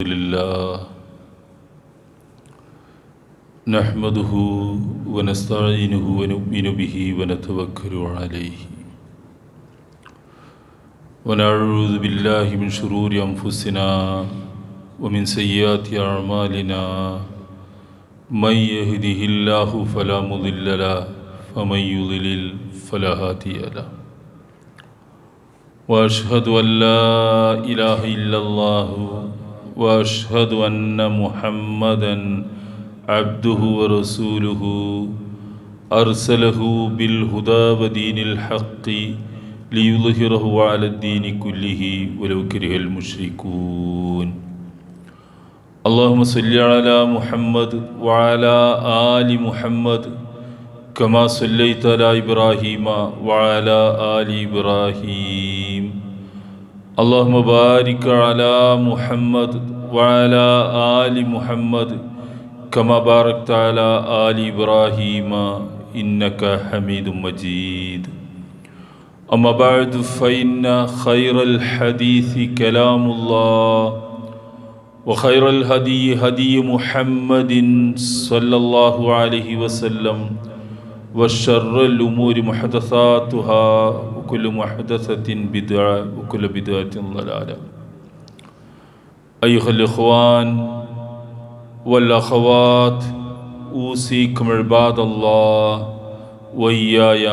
لله نحمده ونستعينه ونؤمن به ونتوكل عليه ونعوذ بالله من شرور أنفسنا ومن سيئات أعمالنا من يهده الله فلا مضل له ومن يضلل فلا هادي له وأشهد أن لا إله إلا الله وأشهد أن محمدًا عبده ورسوله أرسله بالهدى ودين الحق ليظهره على الدين كله ولو كره المشركون اللهم صل على محمد وعلى آل محمد كما صليت على إبراهيم وعلى آل إبراهيم اللهم بارك على محمد وعلى آل محمد كما باركت على آل إبراهيم إنك حميد مجيد أما بعد فإن خير الحديث كلام الله وخير الهدي هدي محمد صلى الله عليه وسلم وشر الأمور محدثاتها وكل محدثة بدعة وكل بدعة ضلالة أيها الإخوان والأخوات أوصيكم عباد الله وإياي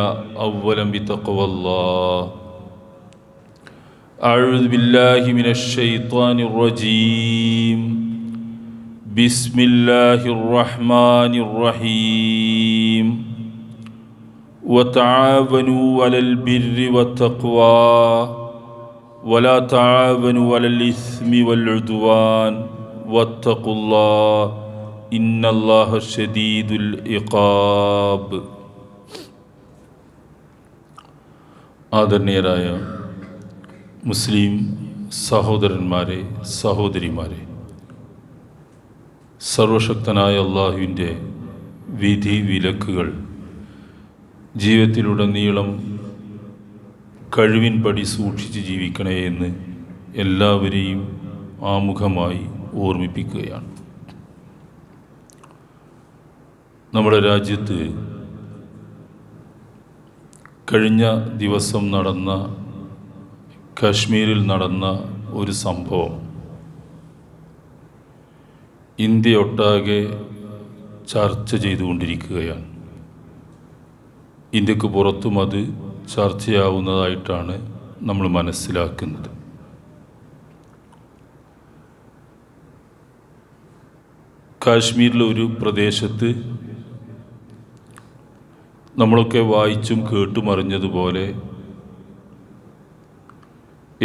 أولا بتقوى الله أعوذ بالله من الشيطان الرجيم بسم الله الرحمن الرحيم وتعاونوا على البر والتقوى ولا تعاونوا على الإثم والعدوان واتقوا الله إن الله شديد العقاب. ആദരണീയരായ മുസ്ലിം സഹോദരന്മാരെ, സഹോദരിമാരെ, സർവശക്തനായ അള്ളാഹുവിൻ്റെ വിധി വിലക്കുകൾ ജീവിതത്തിലുടനീളം കഴിവിൻപടി സൂക്ഷിച്ച് ജീവിക്കണേ എന്ന് എല്ലാവരെയും ആമുഖമായി ഓർമ്മിപ്പിക്കുകയാണ്. നമ്മുടെ രാജ്യത്ത് കഴിഞ്ഞ ദിവസം നടന്ന കാശ്മീരിൽ നടന്ന ഒരു സംഭവം ഇന്ത്യയൊട്ടാകെ ചർച്ച ചെയ്തുകൊണ്ടിരിക്കുകയാണ്. ഇന്ത്യക്ക് പുറത്തും അത് ചർച്ചയാവുന്നതായിട്ടാണ് നമ്മൾ മനസ്സിലാക്കുന്നത്. കാശ്മീരിലെ ഒരു പ്രദേശത്ത് നമ്മളൊക്കെ വായിച്ചും കേട്ടും അറിഞ്ഞതുപോലെ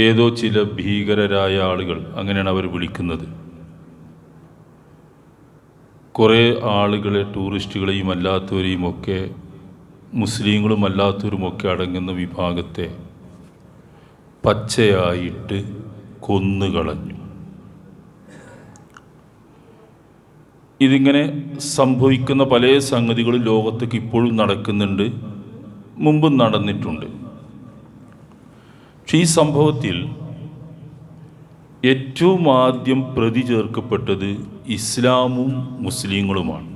ഏതോ ചില ഭീകരരായ ആളുകൾ, അങ്ങനെയാണ് അവർ വിളിക്കുന്നത്, കുറേ ആളുകളെ, ടൂറിസ്റ്റുകളെയും അല്ലാത്തവരെയും ഒക്കെ, മുസ്ലിങ്ങളും അല്ലാത്തവരുമൊക്കെ അടങ്ങുന്ന വിഭാഗത്തെ പച്ചയായിട്ട് കൊന്നുകളഞ്ഞു. ഇതിങ്ങനെ സംഭവിക്കുന്ന പല സംഗതികളും ലോകത്തേക്ക് ഇപ്പോഴും നടക്കുന്നുണ്ട്, മുമ്പും നടന്നിട്ടുണ്ട്. പക്ഷെ ഈ സംഭവത്തിൽ ഏറ്റവും ആദ്യം പ്രതി ചേർക്കപ്പെട്ടത് ഇസ്ലാമും മുസ്ലിങ്ങളുമാണ്.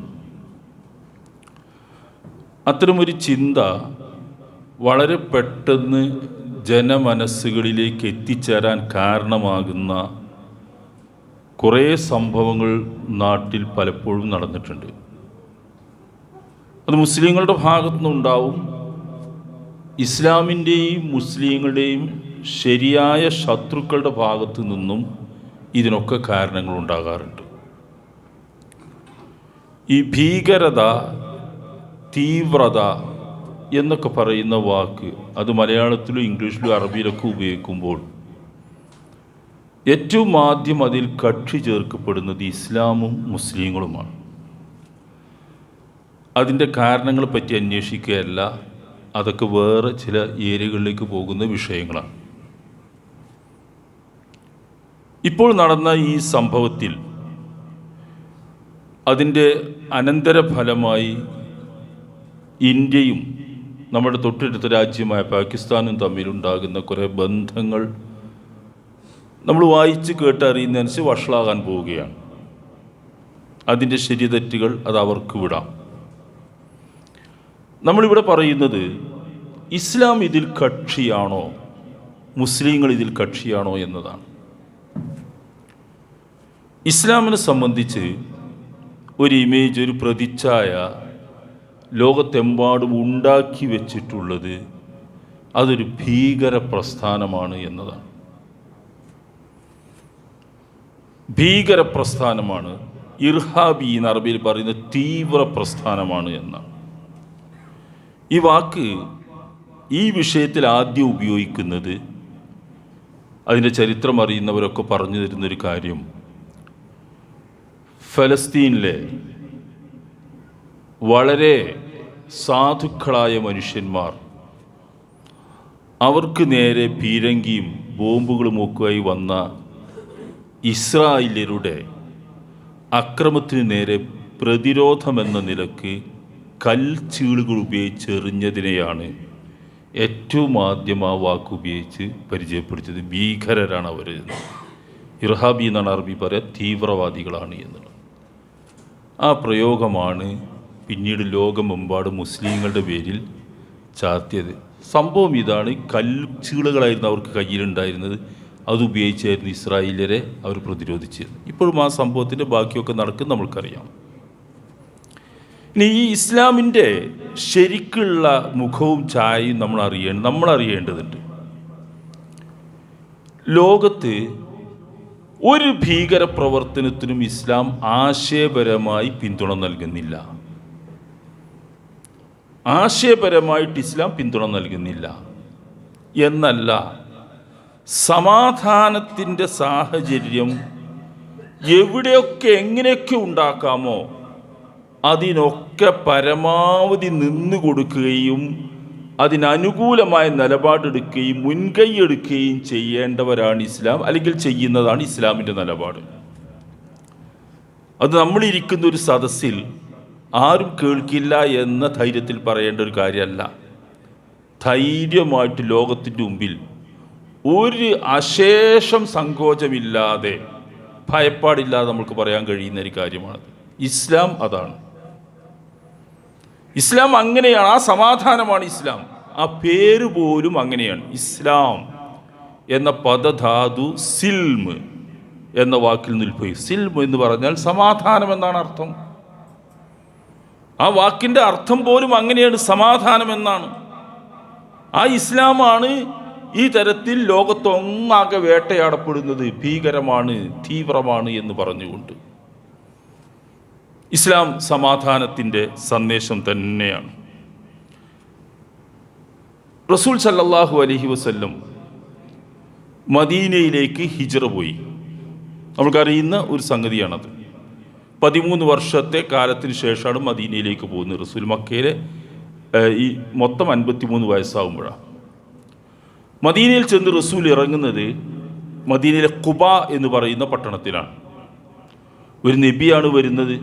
അത്തരമൊരു ചിന്ത വളരെ പെട്ടെന്ന് ജനമനസ്സുകളിലേക്ക് എത്തിച്ചേരാൻ കാരണമാകുന്ന കുറേ സംഭവങ്ങൾ നാട്ടിൽ പലപ്പോഴും നടന്നിട്ടുണ്ട്. അത് മുസ്ലിങ്ങളുടെ ഭാഗത്തുനിന്നുണ്ടാവും, ഇസ്ലാമിൻ്റെയും മുസ്ലിങ്ങളുടെയും ശരിയായ ശത്രുക്കളുടെ ഭാഗത്തു നിന്നും ഇതിനൊക്കെ കാരണങ്ങളുണ്ടാകാറുണ്ട്. ഈ ഭീകരത, തീവ്രത എന്നൊക്കെ പറയുന്ന വാക്ക് അത് മലയാളത്തിലും ഇംഗ്ലീഷിലും അറബിയിലൊക്കെ ഉപയോഗിക്കുമ്പോൾ ഏറ്റവും ആദ്യം അതിൽ കക്ഷി ചേർക്കപ്പെടുന്നത് ഇസ്ലാമും മുസ്ലിങ്ങളുമാണ്. അതിൻ്റെ കാരണങ്ങളെ പറ്റി അന്വേഷിക്കുകയല്ല, അതൊക്കെ വേറെ ചില ഏരിയകളിലേക്ക് പോകുന്ന വിഷയങ്ങളാണ്. ഇപ്പോൾ നടന്ന ഈ സംഭവത്തിൽ അതിൻ്റെ അനന്തരഫലമായി ഇന്ത്യയും നമ്മുടെ തൊട്ടടുത്ത രാജ്യമായ പാകിസ്ഥാനും തമ്മിലുണ്ടാകുന്ന കുറേ ബന്ധങ്ങൾ നമ്മൾ വായിച്ച് കേട്ടറിയുന്നതനുസരിച്ച് വഷളാകാൻ പോവുകയാണ്. അതിൻ്റെ ശരി തെറ്റുകൾ അത് അവർക്ക് വിടാം. നമ്മളിവിടെ പറയുന്നത് ഇസ്ലാം ഇതിൽ കക്ഷിയാണോ, മുസ്ലിങ്ങൾ ഇതിൽ കക്ഷിയാണോ എന്നതാണ്. ഇസ്ലാമിനെ സംബന്ധിച്ച് ഒരു ഇമേജ്, ഒരു പ്രതിച്ഛായ ലോകത്തെമ്പാടും ഉണ്ടാക്കി വെച്ചിട്ടുള്ളത് അതൊരു ഭീകര പ്രസ്ഥാനമാണ് എന്നതാണ്. ഭീകര പ്രസ്ഥാനമാണ്, ഇർഹാബി എന്ന് അറബിയിൽ പറയുന്ന തീവ്ര പ്രസ്ഥാനമാണ് എന്നാണ്. ഈ വാക്ക് ഈ വിഷയത്തിൽ ആദ്യം ഉപയോഗിക്കുന്നത്, അതിൻ്റെ ചരിത്രം അറിയുന്നവരൊക്കെ പറഞ്ഞു തരുന്നൊരു കാര്യം, ഫലസ്തീനിലെ വളരെ സാധുക്കളായ മനുഷ്യന്മാർ അവർക്ക് നേരെ പീരങ്കിയും ബോംബുകളുമൊക്കെയായി വന്ന ഇസ്രായേല്യരുടെ അക്രമത്തിന് നേരെ പ്രതിരോധമെന്ന നിലക്ക് കൽച്ചീളുകൾ ഉപയോഗിച്ച് എറിഞ്ഞതിനെയാണ് ഏറ്റവും ആദ്യം ആ വാക്ക് ഉപയോഗിച്ച് പരിചയപ്പെടുത്തിയത്. ഭീകരരാണ് അവർ. ഇർഹാബി എന്നാണ് അറബി പറയുക, തീവ്രവാദികളാണ് എന്നുള്ളത്. ആ പ്രയോഗമാണ് പിന്നീട് ലോകമെമ്പാടും മുസ്ലിങ്ങളുടെ പേരിൽ ചാർത്തിയത്. സംഭവം ഇതാണ്, കൽച്ചീളുകളായിരുന്നു അവർക്ക് കയ്യിലുണ്ടായിരുന്നത്, അതുപയോഗിച്ചായിരുന്നു ഇസ്രായേലിയരെ അവർ പ്രതിരോധിച്ചത്. ഇപ്പോഴും ആ സംഭവത്തിൻ്റെ ബാക്കിയൊക്കെ നടക്കും, നമ്മൾക്കറിയാം. ഇനി ഈ ഇസ്ലാമിൻ്റെ ശരിക്കുള്ള മുഖവും ചായയും നമ്മൾ അറിയേണ്ടതുണ്ട്. ലോകത്ത് ഒരു ഭീകരപ്രവർത്തനത്തിനും ഇസ്ലാം ആശയപരമായി പിന്തുണ നൽകുന്നില്ല. ആശയപരമായിട്ട് ഇസ്ലാം പിന്തുണ നൽകുന്നില്ല എന്നല്ല, സമാധാനത്തിൻ്റെ സാഹചര്യം എവിടെയൊക്കെ എങ്ങനെയൊക്കെ ഉണ്ടാക്കാമോ അതിനൊക്കെ പരമാവധി നിന്നു കൊടുക്കുകയും അതിനനുകൂലമായ നിലപാടെടുക്കുകയും മുൻകൈയെടുക്കുകയും ചെയ്യേണ്ടവരാണ് ഇസ്ലാം, അല്ലെങ്കിൽ ചെയ്യുന്നതാണ് ഇസ്ലാമിൻ്റെ നിലപാട്. അത് നമ്മളിരിക്കുന്ന ഒരു സദസ്സിൽ ആരും കേൾക്കില്ല എന്ന ധൈര്യത്തിൽ പറയേണ്ട ഒരു കാര്യമല്ല. ധൈര്യമായിട്ട് ലോകത്തിൻ്റെ മുമ്പിൽ ഒരു അശേഷം സങ്കോചമില്ലാതെ, ഭയപ്പാടില്ലാതെ നമുക്ക് പറയാൻ കഴിയുന്ന ഒരു കാര്യമാണത്. ഇസ്ലാം അതാണ്. ഇസ്ലാം അങ്ങനെയാണ്. ആ സമാധാനമാണ് ഇസ്ലാം. ആ പേര് പോലും അങ്ങനെയാണ്. ഇസ്ലാം എന്ന പദധാതു സിൽമ് എന്ന വാക്കിൽ നിൽപ്പോയി. സിൽമ് എന്ന് പറഞ്ഞാൽ സമാധാനം എന്നാണ് അർത്ഥം. ആ വാക്കിൻ്റെ അർത്ഥം പോലും അങ്ങനെയാണ്, സമാധാനം എന്നാണ്. ആ ഇസ്ലാമാണ് ഈ തരത്തിൽ ലോകത്തൊന്നാകെ വേട്ടയാടപ്പെടുന്നത്, ഭീകരമാണ്, തീവ്രമാണ് എന്ന് പറഞ്ഞുകൊണ്ട്. ഇസ്ലാം സമാധാനത്തിൻ്റെ സന്ദേശം തന്നെയാണ്. റസൂൽ സല്ലല്ലാഹു അലൈഹി വസല്ലം മദീനയിലേക്ക് ഹിജ്റ പോയി. നമുക്കറിയുന്ന ഒരു സംഗതിയാണത്. 13 വർഷത്തെ കാലത്തിന് ശേഷമാണ് മദീനയിലേക്ക് പോകുന്നത്. റസൂൽ മക്കയിലെ ഈ മൊത്തം 53 വയസ്സാകുമ്പോഴാണ്. മദീനയിൽ ചെന്ന് റസൂൽ ഇറങ്ങുന്നത് മദീനയിലെ ഖുബ എന്ന് പറയുന്ന പട്ടണത്തിലാണ്. ഒരു നബിയാണ് വരുന്നത്.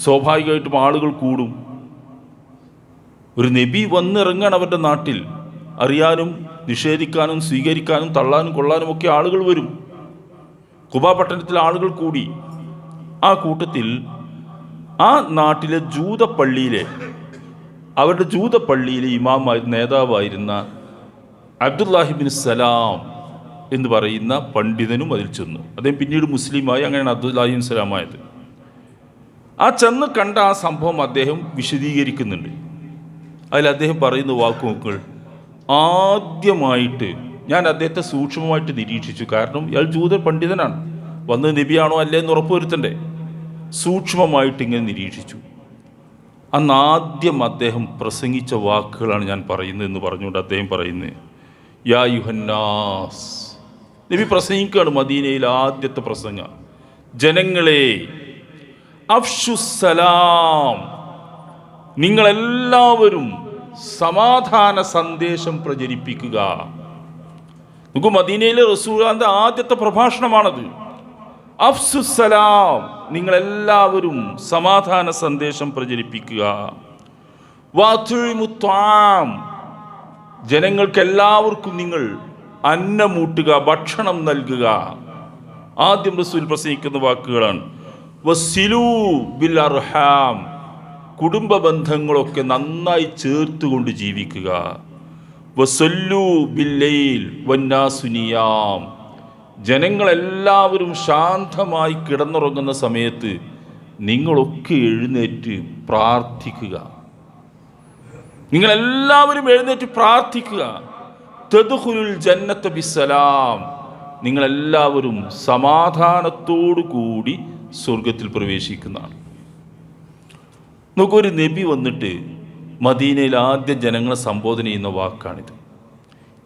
സ്വാഭാവികമായിട്ടും ആളുകൾ കൂടും. ഒരു നബി വന്നിറങ്ങാൻ അവരുടെ നാട്ടിൽ, അറിയാനും നിഷേധിക്കാനും സ്വീകരിക്കാനും തള്ളാനും കൊള്ളാനും ഒക്കെ ആളുകൾ വരും. ഖുബ പട്ടണത്തിൽ ആളുകൾ കൂടി. ആ കൂട്ടത്തിൽ ആ നാട്ടിലെ അവരുടെ ജൂതപ്പള്ളിയിലെ ഇമാമായിരുന്ന, നേതാവായിരുന്ന അബ്ദുല്ലാഹിബിൻ സലാം എന്ന് പറയുന്ന പണ്ഡിതനും അതിൽ ചെന്നു. അദ്ദേഹം പിന്നീട് മുസ്ലിമായി. അങ്ങനെയാണ് അബ്ദുല്ലാഹിബിൻ സലാമായത്. ആ ചെന്ന് കണ്ട ആ സംഭവം അദ്ദേഹം വിശദീകരിക്കുന്നുണ്ട്. അതിൽ അദ്ദേഹം പറയുന്ന വാക്കുകൾ, ആദ്യമായിട്ട് ഞാൻ അദ്ദേഹത്തെ സൂക്ഷ്മമായിട്ട് നിരീക്ഷിച്ചു. കാരണം ഇയാൾ ജൂത പണ്ഡിതനാണ്, വന്ന് നബിയാണോ അല്ലേ എന്ന് ഉറപ്പുവരുത്തണ്ടേ. സൂക്ഷ്മമായിട്ട് ഇങ്ങനെ നിരീക്ഷിച്ചു. അന്ന് ആദ്യം അദ്ദേഹം പ്രസംഗിച്ച വാക്കുകളാണ് ഞാൻ പറയുന്നത് എന്ന് പറഞ്ഞുകൊണ്ട് അദ്ദേഹം പറയുന്നത്, യാ യുഹന്നാസ്. നബി പ്രസംഗിക്കുകയാണ്, മദീനയിൽ ആദ്യത്തെ പ്രസംഗം. ജനങ്ങളെ, അഫ്ഷുസ്സലാം, നിങ്ങളെല്ലാവരും സമാധാന സന്ദേശം പ്രചരിപ്പിക്കുക. നമുക്ക് മദീനയിലെ റസൂലുള്ളാഹിന്റെ ആദ്യത്തെ പ്രഭാഷണമാണത്. അഫ്സുസ്സലാം, നിങ്ങളെല്ലാവരും സമാധാന സന്ദേശം പ്രചരിപ്പിക്കുക. വഅത്ഇമുത്ത്വാം, ജനങ്ങൾക്കെല്ലാവർക്കും നിങ്ങൾ അന്നമൂട്ടുക, ഭക്ഷണം നൽകുക. ആദ്യം റസൂൽ പ്രസംഗിക്കുന്ന വാക്കുകളാണ് വസിലൂ ബിൽ അർഹാം, കുടുംബ ബന്ധങ്ങളൊക്കെ നന്നായി ചേർത്തുകൊണ്ട് ജീവിക്കുക. വസല്ലൂ ബില്ലൈൽ വന്നാസു നിയാം, ജനങ്ങളെല്ലാവരും ശാന്തമായി കിടന്നുറങ്ങുന്ന സമയത്ത് നിങ്ങളൊക്കെ എഴുന്നേറ്റ് പ്രാർത്ഥിക്കുക. നിങ്ങളെല്ലാവരും എഴുന്നേറ്റ് പ്രാർത്ഥിക്കുക. തദ്ഖുലുൽ ജന്നത ബിസ്സലാം, നിങ്ങളെല്ലാവരും സമാധാനത്തോടു കൂടി സ്വർഗത്തിൽ പ്രവേശിക്കുന്നതാണ്. നമുക്കൊരു നബി വന്നിട്ട് മദീനയിൽ ആദ്യം ജനങ്ങളെ സംബോധന ചെയ്യുന്ന വാക്കാണിത്.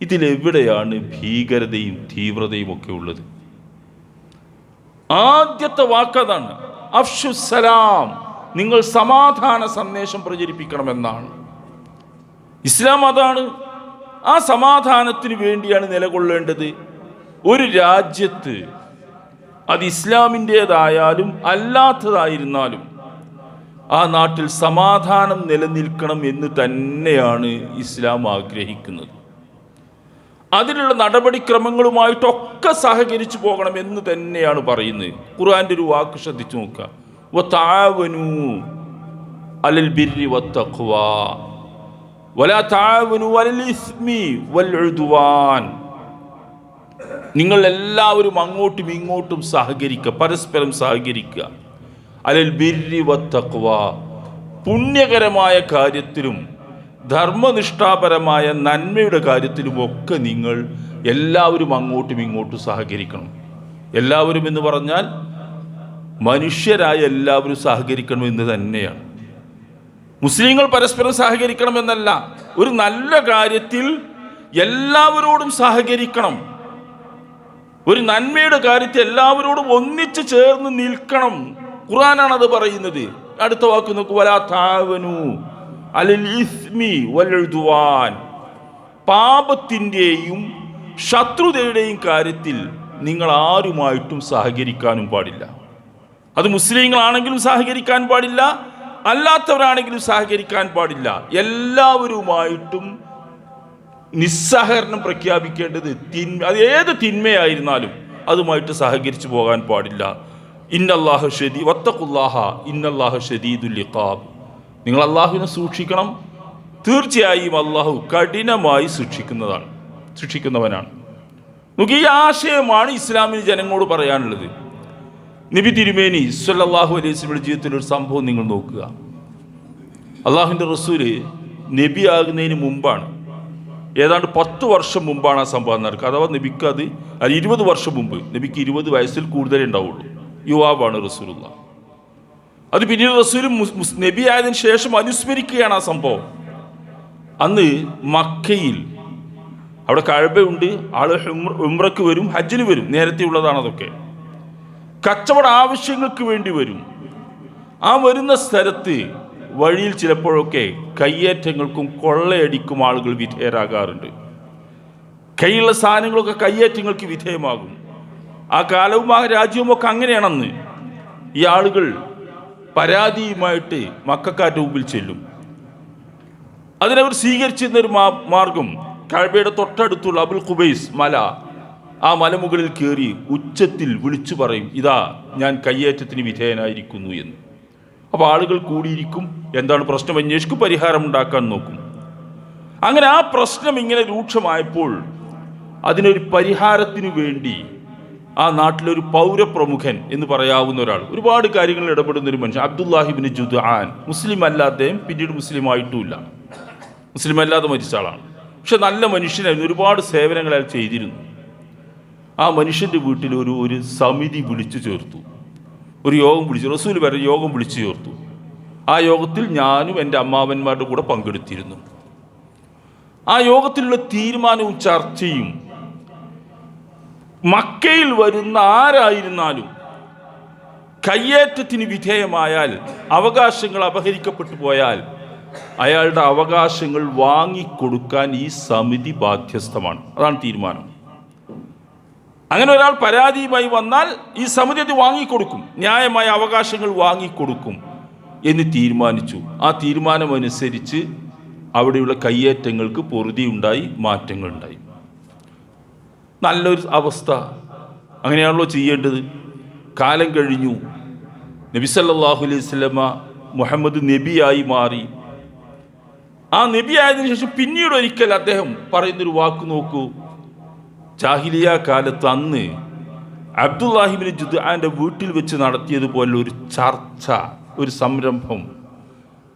ഇതിലെവിടെയാണ് ഭീകരതയും തീവ്രതയും ഒക്കെ ഉള്ളത്? ആദ്യത്തെ വാക്കതാണ് അഫ്ഷുസ്സലാം, നിങ്ങൾ സമാധാന സന്ദേശം പ്രചരിപ്പിക്കണമെന്നാണ്. ഇസ്ലാം അതാണ്. ആ സമാധാനത്തിന് വേണ്ടിയാണ് നിലകൊള്ളേണ്ടത്. ഒരു രാജ്യത്ത് അത് ഇസ്ലാമിൻ്റേതായാലും അല്ലാത്തതായിരുന്നാലും ആ നാട്ടിൽ സമാധാനം നിലനിൽക്കണം എന്ന് തന്നെയാണ് ഇസ്ലാം ആഗ്രഹിക്കുന്നത്. അതിനുള്ള നടപടിക്രമങ്ങളുമായിട്ടൊക്കെ സഹകരിച്ചു പോകണം എന്ന് തന്നെയാണ് പറയുന്നത്. ഖുർആൻ്റെ ഒരു വാക്ക് ശ്രദ്ധിച്ചു നോക്കുക, വതആവനൂ അലൽ ബിർരി വത്തഖ്വാ വലാ തആവനൂ അലൽ ഇസ്മി വൽ ഉദ്വാൻ. നിങ്ങൾ എല്ലാവരും അങ്ങോട്ടും ഇങ്ങോട്ടും സഹകരിക്കുക, പരസ്പരം സഹകരിക്കുക. അലൽ ബിർരി വത്തഖ്വാ, പുണ്യകരമായ കാര്യത്തിലും ധർമ്മനിഷ്ഠാപരമായ നന്മയുടെ കാര്യത്തിലുമൊക്കെ നിങ്ങൾ എല്ലാവരും അങ്ങോട്ടും ഇങ്ങോട്ടും സഹകരിക്കണം. എല്ലാവരും എന്ന് പറഞ്ഞാൽ മനുഷ്യരായ എല്ലാവരും സഹകരിക്കണം എന്ന് തന്നെയാണ്. മുസ്ലിങ്ങൾ പരസ്പരം സഹകരിക്കണമെന്നല്ല, ഒരു നല്ല കാര്യത്തിൽ എല്ലാവരോടും സഹകരിക്കണം. ഒരു നന്മയുടെ കാര്യത്തിൽ എല്ലാവരോടും ഒന്നിച്ചു ചേർന്ന് നിൽക്കണം. ഖുർആനാണ് അത് പറയുന്നത്. അടുത്ത വാക്ക് നോക്കൂ, വലാ തആവനൂ അലൽ ഇസ്മി വൽ ഉദ്വാൻ, പാപത്തിൻ്റെയും ശത്രുതയുടെയും കാര്യത്തിൽ നിങ്ങൾ ആരുമായിട്ടും സഹകരിക്കാനും പാടില്ല. അത് മുസ്ലിങ്ങളാണെങ്കിലും സഹകരിക്കാൻ പാടില്ല, അല്ലാത്തവരാണെങ്കിലും സഹകരിക്കാൻ പാടില്ല. എല്ലാവരുമായിട്ടും നിസ്സഹകരണം പ്രഖ്യാപിക്കേണ്ടത് അത് ഏത് തിന്മയായിരുന്നാലും അതുമായിട്ട് സഹകരിച്ചു പോകാൻ പാടില്ല. ഇന്നല്ലാഹ വത്തഖുല്ലാഹ ഇന്നല്ലാഹ ശദീദുൽ ഇഖാബ്, നിങ്ങൾ അള്ളാഹുവിനെ സൂക്ഷിക്കണം, തീർച്ചയായും അള്ളാഹു കഠിനമായി ശിക്ഷിക്കുന്നവനാണ്. നമുക്ക് ഈ ആശയമാണ് ഇസ്ലാമിന് ജനങ്ങളോട് പറയാനുള്ളത്. നബി തിരുമേനി സ്വല്ലല്ലാഹു അലൈഹി വസല്ലം ജീവിതത്തിലൊരു സംഭവം നിങ്ങൾ നോക്കുക. അള്ളാഹുവിൻ്റെ റസൂല് നബി ആകുന്നതിന് മുമ്പാണ്, ഏതാണ്ട് 10 വർഷം മുമ്പാണ് ആ സംഭവം നടക്കുക. അഥവാ നബിക്ക് അത് 20 വർഷം മുമ്പ്, നബിക്ക് 20 വയസ്സിൽ കൂടുതലേ ഉണ്ടാവുള്ളൂ. യുവാവാണ് റസൂലുള്ള. അത് പിന്നീട് റസൂൽ നബി ആയതിനു ശേഷം അനുസ്മരിക്കുകയാണ് ആ സംഭവം. അന്ന് മക്കയിൽ അവിടെ കഅബയുണ്ട്, ആളുകൾ ഉംറയ്ക്ക് വരും, ഹജ്ജിന് വരും, നേരത്തെ ഉള്ളതാണ്. അതൊക്കെ കച്ചവട ആവശ്യങ്ങൾക്ക് വേണ്ടി വരും. ആ വരുന്ന സ്ഥലത്ത് വഴിയിൽ ചിലപ്പോഴൊക്കെ കയ്യേറ്റങ്ങൾക്കും കൊള്ളയടിക്കും ആളുകൾ വിധേയരാകാറുണ്ട്. കയ്യിലുള്ള സാധനങ്ങളൊക്കെ കയ്യേറ്റങ്ങൾക്ക് വിധേയമാകും. ആ കാലവും ആ രാജ്യവും ഒക്കെ അങ്ങനെയാണെന്ന്. ഈ ആളുകൾ പരാതിയുമായിട്ട് മക്കക്കാരുടെ മുമ്പിൽ ചെല്ലും. അതിനവർ സ്വീകരിച്ചിരുന്നൊരു മാർഗം കഅബയുടെ തൊട്ടടുത്തുള്ള അബുൽ ഖുബൈസ് മല, ആ മലമുകളിൽ കയറി ഉച്ചത്തിൽ വിളിച്ചു പറയും, ഇതാ ഞാൻ കയ്യേറ്റത്തിന് വിധേയനായിരിക്കുന്നു എന്ന്. അപ്പോൾ ആളുകൾ കൂടിയിരിക്കും, എന്താണ് പ്രശ്നം അന്വേഷിക്കും, പരിഹാരം ഉണ്ടാക്കാൻ നോക്കും. അങ്ങനെ ആ പ്രശ്നം ഇങ്ങനെ രൂക്ഷമായപ്പോൾ അതിനൊരു പരിഹാരത്തിനു വേണ്ടി ആ നാട്ടിലൊരു പൗരപ്രമുഖൻ എന്ന് പറയാവുന്ന ഒരാൾ, ഒരുപാട് കാര്യങ്ങളിൽ ഇടപെടുന്ന ഒരു മനുഷ്യൻ, അബ്ദുല്ലാഹി ഇബ്നു ജുദ്ആൻ, മുസ്ലിം അല്ലാതെ പിന്നീട് മുസ്ലിം ആയിട്ടുമില്ല, മുസ്ലിം അല്ലാതെ മരിച്ച ആളാണ്. പക്ഷെ നല്ല മനുഷ്യനായിരുന്നു, ഒരുപാട് സേവനങ്ങൾ അയാൾ ചെയ്തിരുന്നു. ആ മനുഷ്യൻ്റെ വീട്ടിൽ ഒരു സമിതി വിളിച്ചു ചേർത്തു, ഒരു യോഗം വിളിച്ചു. റസൂൽ വരെ യോഗം വിളിച്ചു ചേർത്തു. ആ യോഗത്തിൽ ഞാനും എൻ്റെ അമ്മാവന്മാരുടെ കൂടെ പങ്കെടുത്തിരുന്നു. ആ യോഗത്തിലുള്ള തീരുമാനവും ചർച്ചയും മക്കയിൽ വരുന്ന ആരായിരുന്നാലും കയ്യേറ്റത്തിന് വിധേയമായാൽ, അവകാശങ്ങൾ അപഹരിക്കപ്പെട്ടു പോയാൽ അയാളുടെ അവകാശങ്ങൾ വാങ്ങിക്കൊടുക്കാൻ ഈ സമിതി ബാധ്യസ്ഥമാണ്. അതാണ് തീരുമാനം. അങ്ങനെ ഒരാൾ പരാതിയുമായി വന്നാൽ ഈ സമിതി അത് വാങ്ങിക്കൊടുക്കും, ന്യായമായ അവകാശങ്ങൾ വാങ്ങിക്കൊടുക്കും എന്ന് തീരുമാനിച്ചു. ആ തീരുമാനമനുസരിച്ച് അവിടെയുള്ള കയ്യേറ്റങ്ങൾക്ക് പൊറുതിയുണ്ടായി, മാറ്റങ്ങളുണ്ടായി. നല്ലൊരു അവസ്ഥ. അങ്ങനെയാണല്ലോ ചെയ്യേണ്ടത്. കാലം കഴിഞ്ഞു. നബി സല്ലല്ലാഹു അലൈഹി വസല്ലമ മുഹമ്മദ് നബിയായി മാറി. ആ നബി ആയതിനു ശേഷം പിന്നീട് ഒരിക്കൽ അദ്ദേഹം പറയുന്നൊരു വാക്ക് നോക്കൂ. ജാഹിലിയ കാലത്ത് അന്ന് അബ്ദുല്ലാഹിബ്നു ജുദ്ആന്റെ വീട്ടിൽ വെച്ച് നടത്തിയതുപോലെ ഒരു ചർച്ച, ഒരു സംരംഭം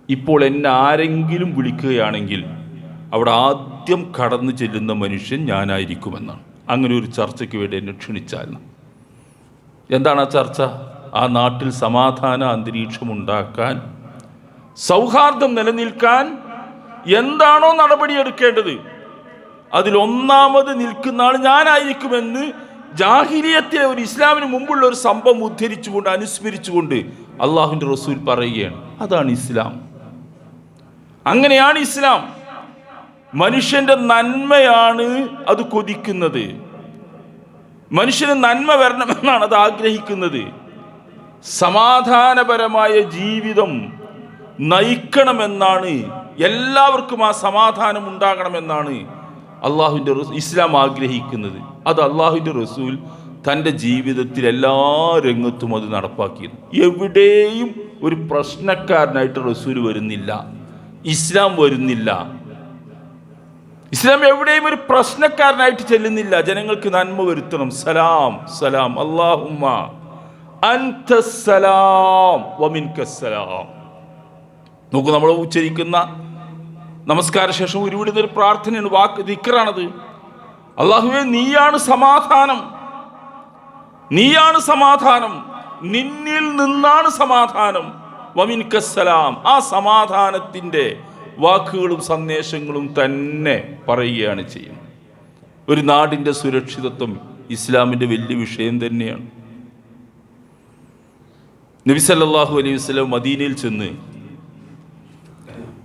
ഇപ്പോൾ എന്നെ ആരെങ്കിലും വിളിക്കുകയാണെങ്കിൽ അവിടെ ആദ്യം കടന്നു ചെല്ലുന്ന മനുഷ്യൻ ഞാനായിരിക്കുമെന്നാണ്. അങ്ങനെ ഒരു ചർച്ചയ്ക്ക് വേണ്ടി എന്നെ ക്ഷണിച്ചാൽ എന്താണ് ആ ചർച്ച? ആ നാട്ടിൽ സമാധാന അന്തരീക്ഷം ഉണ്ടാക്കാൻ, സൗഹാർദ്ദം നിലനിൽക്കാൻ എന്താണോ നടപടിയെടുക്കേണ്ടത് അതിലൊന്നാമത് നിൽക്കുന്ന ആൾ ഞാനായിരിക്കുമെന്ന് ജാഹിലിയത്തിലെ ഒരു ഇസ്ലാമിന് മുമ്പുള്ള ഒരു സംഭവം ഉദ്ധരിച്ചുകൊണ്ട്, അനുസ്മരിച്ചുകൊണ്ട് അള്ളാഹുവിൻ്റെ റസൂൽ പറയുകയാണ്. അതാണ് ഇസ്ലാം. അങ്ങനെയാണ് ഇസ്ലാം. മനുഷ്യന്റെ നന്മയാണ് അത് കൊതിക്കുന്നത്. മനുഷ്യന് നന്മ വരണമെന്നാണ് അത് ആഗ്രഹിക്കുന്നത്. സമാധാനപരമായ ജീവിതം നയിക്കണമെന്നാണ്, എല്ലാവർക്കും ആ സമാധാനം ഉണ്ടാകണമെന്നാണ് അള്ളാഹുവിൻ്റെ ഇസ്ലാം ആഗ്രഹിക്കുന്നത്. അത് അള്ളാഹുവിൻ്റെ റസൂൽ തൻ്റെ ജീവിതത്തിൽ എല്ലാ രംഗത്തും അത് നടപ്പാക്കിയിരുന്നു. എവിടെയും ഒരു പ്രശ്നക്കാരനായിട്ട് റസൂൽ വരുന്നില്ല, ഇസ്ലാം വരുന്നില്ല. ഇസ്ലാം എവിടെയും ഒരു പ്രശ്നക്കാരനായിട്ട് ചെല്ലുന്നില്ല. ജനങ്ങൾക്ക് നന്മ വരുത്തണം. സലാം സലാം, അല്ലാഹുമ്മ അൻതസ്സലാം വമിൻകസ്സലാം. നോക്കൂ, നമ്മൾ ഉച്ചരിക്കുന്ന നമസ്കാര ശേഷം ഉരുവിടുന്ന ഒരു പ്രാർത്ഥനയാണ്, വാക്ക് ദിക്റാണത്. അല്ലാഹുവേ, നീയാണ് സമാധാനം, നീയാണ് സമാധാനം, നിന്നിൽ നിന്നാണ് സമാധാനം. വമിൻകസ്സലാം, ആ സമാധാനത്തിൻ്റെ വാക്കുകളും സന്ദേശങ്ങളും തന്നെ പറയുകയാണ് ചെയ്യുന്നത്. ഒരു നാടിൻ്റെ സുരക്ഷിതത്വം ഇസ്ലാമിൻ്റെ വലിയ വിഷയം തന്നെയാണ്. നബി സല്ലല്ലാഹു അലൈഹി വസല്ലം മദീനയിൽ ചെന്ന്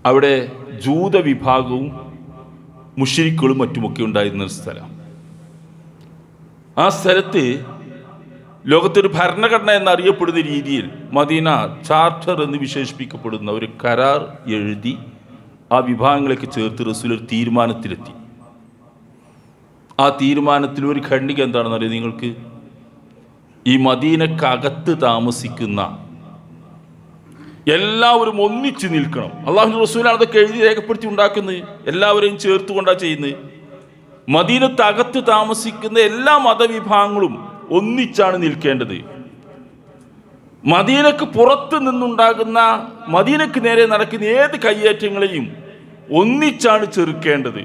അവിടെ ജൂത വിഭാഗവും മുശ്രിക്കുകളും മറ്റുമൊക്കെ ഉണ്ടായിരുന്ന ഒരു സ്ഥലം. ആ സ്ഥലത്ത് ലോകത്തൊരു ഭരണഘടന എന്നറിയപ്പെടുന്ന രീതിയിൽ മദീന ചാർട്ടർ എന്ന് വിശേഷിപ്പിക്കപ്പെടുന്ന ഒരു കരാർ എഴുതി ആ വിഭാഗങ്ങളൊക്കെ ചേർത്ത് റസൂൽ ഒരു തീരുമാനത്തിലെത്തി. ആ തീരുമാനത്തിൽ ഒരു ഖണ്ഡിക എന്താണെന്ന് അറിയാം നിങ്ങൾക്ക്? ഈ മദീനക്കകത്ത് താമസിക്കുന്ന എല്ലാവരും ഒന്നിച്ച് നിൽക്കണം. അള്ളാഹുവിൻ്റെ റസൂലാണ് അതൊക്കെ എഴുതി രേഖപ്പെടുത്തി ഉണ്ടാക്കുന്നത്. എല്ലാവരെയും ചേർത്തുകൊണ്ടാണ് ചെയ്യുന്നത്. മദീനത്തകത്ത് താമസിക്കുന്ന എല്ലാ മതവിഭാഗങ്ങളും ഒന്നിച്ചാണ് നിൽക്കേണ്ടത്. മദീനക്ക് പുറത്ത് നിന്നുണ്ടാകുന്ന, മദീനക്ക് നേരെ നടക്കുന്ന ഏത് കയ്യേറ്റങ്ങളെയും ഒന്നിച്ചാണ് ചെറുക്കേണ്ടത്.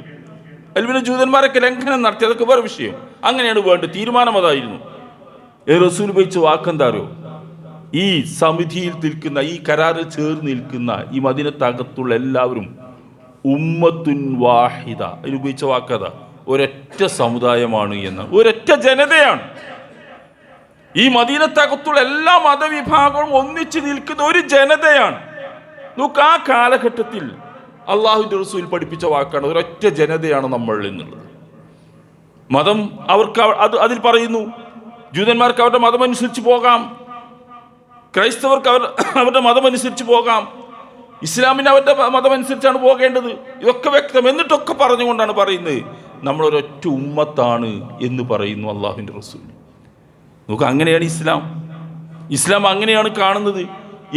അതിൽ ജൂതന്മാരൊക്കെ ലംഘനം നടത്തി, അതൊക്കെ വേറെ വിഷയം. അങ്ങനെയാണ് വേണ്ടത്. തീരുമാനം അതായിരുന്നു. റസൂൽ ഉപയോഗിച്ച വാക്കെന്താരോ? ഈ സമിതിയിൽ നിൽക്കുന്ന, ഈ കരാറിൽ ചേർന്ന് നിൽക്കുന്ന ഈ മദീനത്തകത്തുള്ള എല്ലാവരും ഉമ്മത്തുൻ വാഹിദ. അതിനുപയോഗിച്ച വാക്കത ഒരൊറ്റ സമുദായമാണ് എന്ന്, ഒരൊറ്റ ജനതയാണ്. ഈ മദീനത്തകത്തുള്ള എല്ലാ മതവിഭാഗവും ഒന്നിച്ച് നിൽക്കുന്ന ഒരു ജനതയാണ്. നോക്ക്, ആ കാലഘട്ടത്തിൽ അള്ളാഹുവിൻ്റെ റസൂൽ പഠിപ്പിച്ച വാക്കാണ്, ഒരൊറ്റ ജനതയാണ് നമ്മൾ എന്നുള്ളത്. മതം അവർക്ക് അതിൽ പറയുന്നു, ജൂതന്മാർക്ക് അവരുടെ മതമനുസരിച്ച് പോകാം, ക്രൈസ്തവർക്ക് അവരുടെ മതമനുസരിച്ച് പോകാം, ഇസ്ലാമിന് അവരുടെ മതമനുസരിച്ചാണ് പോകേണ്ടത്. ഇതൊക്കെ വ്യക്തം. എന്നിട്ടൊക്കെ പറഞ്ഞുകൊണ്ടാണ് പറയുന്നത് നമ്മളൊരൊറ്റ ഉമ്മത്താണ് എന്ന് പറയുന്നു അള്ളാഹുവിൻ്റെ റസൂൽ. നോക്ക്, അങ്ങനെയാണ് ഇസ്ലാം. ഇസ്ലാം അങ്ങനെയാണ് കാണുന്നത്.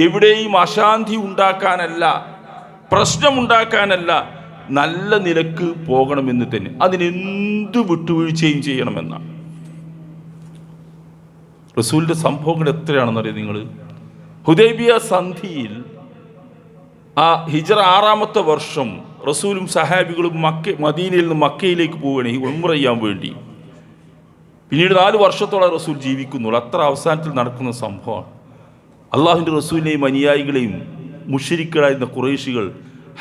എവിടെയും അശാന്തി ഉണ്ടാക്കാനല്ല, പ്രശ്നമുണ്ടാക്കാനല്ല, നല്ല നിലക്ക് പോകണമെന്ന് തന്നെ. അതിനെന്ത് വിട്ടുവീഴ്ചയും ചെയ്യണമെന്നാണ്. റസൂലിൻ്റെ സംഭവങ്ങൾ എത്രയാണെന്നറിയാം നിങ്ങൾ? ഹുദൈബിയ സന്ധിയിൽ ആ ഹിജ്റ 6-ാമത്തെ വർഷം റസൂലും സഹാബികളും മദീനയിൽ നിന്ന് മക്കയിലേക്ക് പോവുകയാണ് ഉംറ ചെയ്യാൻ വേണ്ടി. പിന്നീട് 4 വർഷത്തോളം റസൂൽ ജീവിക്കുന്നുള്ളൂ. അത്ര അവസാനത്തിൽ നടക്കുന്ന സംഭവമാണ്. അള്ളാഹുവിൻ്റെ റസൂലിനെയും അനുയായികളെയും മുശ്രിക്കുകളായിരുന്ന ഖുറൈശികൾ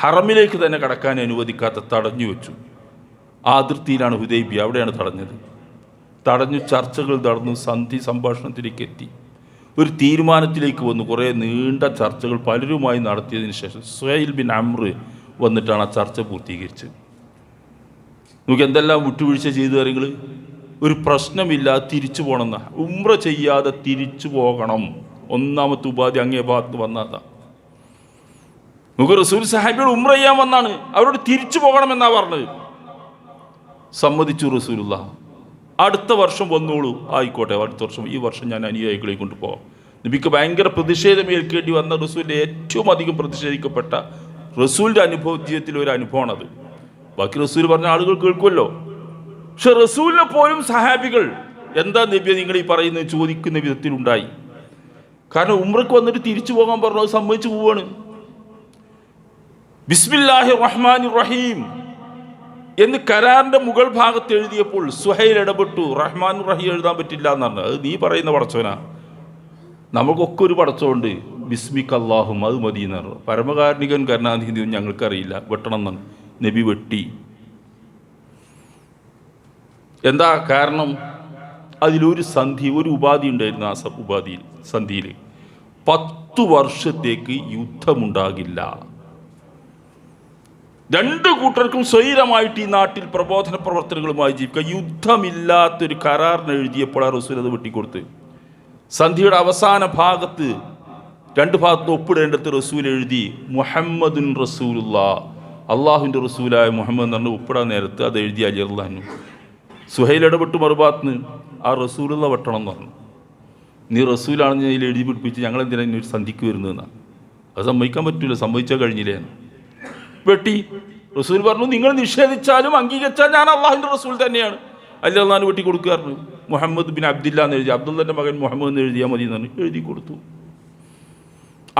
ഹറമിലേക്ക് തന്നെ കടക്കാൻ അനുവദിക്കാത്ത തടഞ്ഞു വെച്ചു. ആ അതിർത്തിയിലാണ് ഹുദൈബിയ, അവിടെയാണ് തടഞ്ഞത്. തടഞ്ഞു, ചർച്ചകൾ നടന്നു, സന്ധി സംഭാഷണത്തിലേക്ക് എത്തി, ഒരു തീരുമാനത്തിലേക്ക് വന്നു. കുറേ നീണ്ട ചർച്ചകൾ പലരുമായി നടത്തിയതിന് ശേഷം സുഹൈൽ ബിൻ അംർ വന്നിട്ടാണ് ആ ചർച്ച പൂർത്തീകരിച്ചത്. നമുക്ക് എന്തെല്ലാം വിട്ടുവീഴ്ച ചെയ്തു കാര്യങ്ങൾ? ഒരു പ്രശ്നമില്ലാതെ തിരിച്ചു പോകണമെന്ന, ഉംറ ചെയ്യാതെ തിരിച്ചു പോകണം. ഒന്നാമത്തെ ഉപാധി അങ്ങേ ഭാഗത്ത് വന്നതാ. നമുക്ക് റസൂൽ സഹാബികൾ ഉംറ ചെയ്യാൻ വന്നാണ്, അവരോട് തിരിച്ചു പോകണമെന്നാണ് പറഞ്ഞത്. സമ്മതിച്ചു റസൂലുള്ളാഹ്. അടുത്ത വർഷം വന്നോളൂ, ആയിക്കോട്ടെ, അടുത്ത വർഷം, ഈ വർഷം ഞാൻ അനുയായികളെ കൊണ്ടുപോകാം. നബിക്ക് ഭയങ്കര പ്രതിഷേധം ഏൽക്കേണ്ടി വന്ന, റസൂലിൻ്റെ ഏറ്റവും അധികം പ്രതിഷേധിക്കപ്പെട്ട റസൂലിൻ്റെ ജീവിതത്തിലെ ഒരു അനുഭവമാണത്. ബാക്കി റസൂൽ പറഞ്ഞ ആളുകൾ കേൾക്കുമല്ലോ. പക്ഷെ റസൂലിനെ പോലും സഹാബികൾ എന്താ നബി നിങ്ങൾ ഈ പറയുന്നത് ചോദിക്കുന്ന വിധത്തിലുണ്ടായി. കാരണം ഉംറയ്ക്ക് വന്നിട്ട് തിരിച്ചു പോകാൻ പറഞ്ഞു, അത് സമ്മതിച്ചു പോവാണ്. ബിസ്മില്ലാഹിർ റഹ്മാനിർ റഹീം എന്ന് കരാറിന്റെ മുകൾ ഭാഗത്ത് എഴുതിയപ്പോൾ സുഹൈൽ ഇടപെട്ടു. റഹ്മാൻ റഹീം എഴുതാൻ പറ്റില്ല എന്ന് പറഞ്ഞു. അത് നീ പറയുന്ന പടച്ചോനാ, നമുക്കൊക്കെ ഒരു പടച്ചോണ്ട്, ബിസ്മിക് അല്ലാഹും, അത് മതി എന്ന് പറഞ്ഞു. പരമകാരുണികൻ കരുണാനിധിയും ഞങ്ങൾക്കറിയില്ല, വെട്ടണം എന്നാണ്. നബി വെട്ടി. എന്താ കാരണം? അതിലൊരു സന്ധി, ഒരു ഉപാധി ഉണ്ടായിരുന്നു. ആ സന്ധിയിൽ 10 വർഷത്തേക്ക് യുദ്ധമുണ്ടാകില്ല. രണ്ടു കൂട്ടർക്കും സ്വൈരമായിട്ട് ഈ നാട്ടിൽ പ്രബോധന പ്രവർത്തനങ്ങളുമായി ജീവിക്കുക. യുദ്ധമില്ലാത്തൊരു കരാറിന് എഴുതിയപ്പോൾ ആ റസൂൽ അത് വെട്ടിക്കൊടുത്ത്. സന്ധിയുടെ അവസാന ഭാഗത്ത് 2 ഭാഗത്ത് ഒപ്പിടേണ്ടത് റസൂൽ എഴുതി മുഹമ്മദുൻ റസൂലുള്ളാ, അള്ളാഹുവിൻ്റെ റസൂലായ മുഹമ്മദ് എന്ന് പറഞ്ഞ് ഒപ്പിടാൻ നേരത്ത് അത് എഴുതി അലി അള്ളാഹു. സുഹൈൽ ഇടപെട്ട് മറുഭാഗത്ത് ആ റസൂലുള്ള വെട്ടണം എന്ന് പറഞ്ഞു. നീ റസൂലാണെന്ന് ഇതിൽ എഴുതി പിടിപ്പിച്ച് ഞങ്ങൾ എന്തിനാ ഇനി ഒരു സന്ധിക്ക് വരുന്നതെന്നാണ്. അത് സമ്മതിക്കാൻ പറ്റൂല, സമ്മതിച്ചാൽ കഴിഞ്ഞില്ലേ. വെട്ടി. റസൂൽ പറഞ്ഞു, നിങ്ങൾ നിഷേധിച്ചാലും അംഗീകരിച്ചാൽ ഞാൻ അള്ളാഹുവിൻ്റെ റസൂൽ തന്നെയാണ്. അലി അള്ളാഹിന് വെട്ടി കൊടുക്കാറുണ്ട്. മുഹമ്മദ് ബിൻ അബ്ദില്ല എന്ന് എഴുതി, അബ്ദുള്ളൻ്റെ മകൻ മുഹമ്മദ് എന്ന് എഴുതിയാൽ മതി എന്ന് എഴുതി കൊടുത്തു.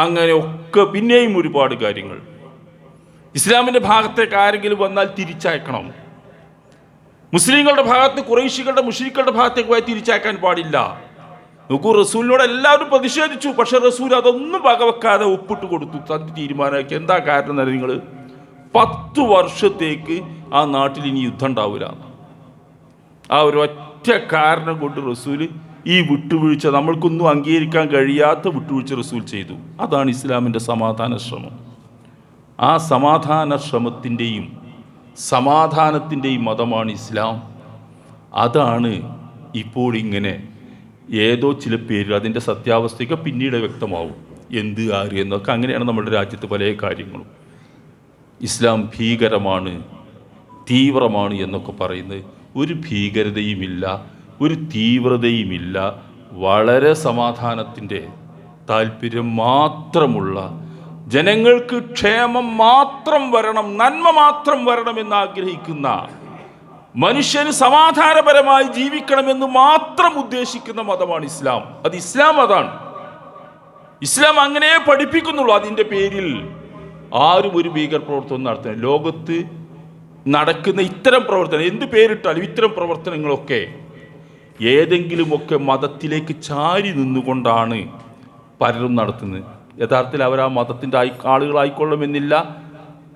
അങ്ങനെയൊക്കെ പിന്നെയും ഒരുപാട് കാര്യങ്ങൾ. ഇസ്ലാമിൻ്റെ ഭാഗത്തേക്ക് ആരെങ്കിലും വന്നാൽ തിരിച്ചയക്കണം. മുസ്ലിങ്ങളുടെ ഭാഗത്ത് ഖുറൈശികളുടെ മുശ്രിക്കുകളുടെ ഭാഗത്തേക്ക് പോയി തിരിച്ചയക്കാൻ പാടില്ല. നോക്കൂ, റസൂലിനോട് എല്ലാവരും പ്രതിഷേധിച്ചു. പക്ഷെ റസൂൽ അതൊന്നും വകവെക്കാതെ ഒപ്പിട്ട് കൊടുത്തു, തന്റെ തീരുമാനമാക്കി. എന്താ കാരണം എന്ന് നിങ്ങൾ 10 വർഷത്തേക്ക് ആ നാട്ടിൽ ഇനി യുദ്ധം ഉണ്ടാവില്ല. ആ ഒരു ഒറ്റ കാരണം കൊണ്ട് റസൂൽ ഈ വിട്ടുവീഴ്ച, നമ്മൾക്കൊന്നും അംഗീകരിക്കാൻ കഴിയാത്ത വിട്ടുവീഴ്ച റസൂൽ ചെയ്തു. അതാണ് ഇസ്ലാമിൻ്റെ സമാധാന ശ്രമം. ആ സമാധാന ശ്രമത്തിൻ്റെയും സമാധാനത്തിൻ്റെയും മതമാണ് ഇസ്ലാം. അതാണ് ഇപ്പോഴിങ്ങനെ ഏതോ ചില പേര്, അതിൻ്റെ സത്യാവസ്ഥയൊക്കെ പിന്നീട് വ്യക്തമാവും. എന്ത് ആര് എന്നൊക്കെ. അങ്ങനെയാണ് നമ്മുടെ രാജ്യത്ത് പല കാര്യങ്ങളും. ഇസ്ലാം ഭീകരമാണ്, തീവ്രമാണ് എന്നൊക്കെ പറയുന്നത്. ഒരു ഭീകരതയുമില്ല, ഒരു തീവ്രതയുമില്ല. വളരെ സമാധാനത്തിൻ്റെ താല്പര്യം മാത്രമുള്ള, ജനങ്ങൾക്ക് ക്ഷേമം മാത്രം വരണം, നന്മ മാത്രം വരണമെന്ന് ആഗ്രഹിക്കുന്ന, മനുഷ്യന് സമാധാനപരമായി ജീവിക്കണമെന്ന് മാത്രം ഉദ്ദേശിക്കുന്ന മതമാണ് ഇസ്ലാം. അത് ഇസ്ലാം അതാണ്. ഇസ്ലാം അങ്ങനെ പഠിപ്പിക്കുന്നുള്ളൂ. അതിൻ്റെ പേരിൽ ആരും ഒരു ഭീകര പ്രവർത്തനം നടത്തുന്നില്ല. ലോകത്ത് നടക്കുന്ന ഇത്തരം പ്രവർത്തനം, എന്ത് പേരിട്ടാലും ഇത്തരം പ്രവർത്തനങ്ങളൊക്കെ ഏതെങ്കിലുമൊക്കെ മതത്തിലേക്ക് ചാരി നിന്നുകൊണ്ടാണ് പലരും നടത്തുന്നത്. യഥാർത്ഥത്തിൽ അവർ ആ മതത്തിൻ്റെ ആളുകളായിക്കൊള്ളുമെന്നില്ല.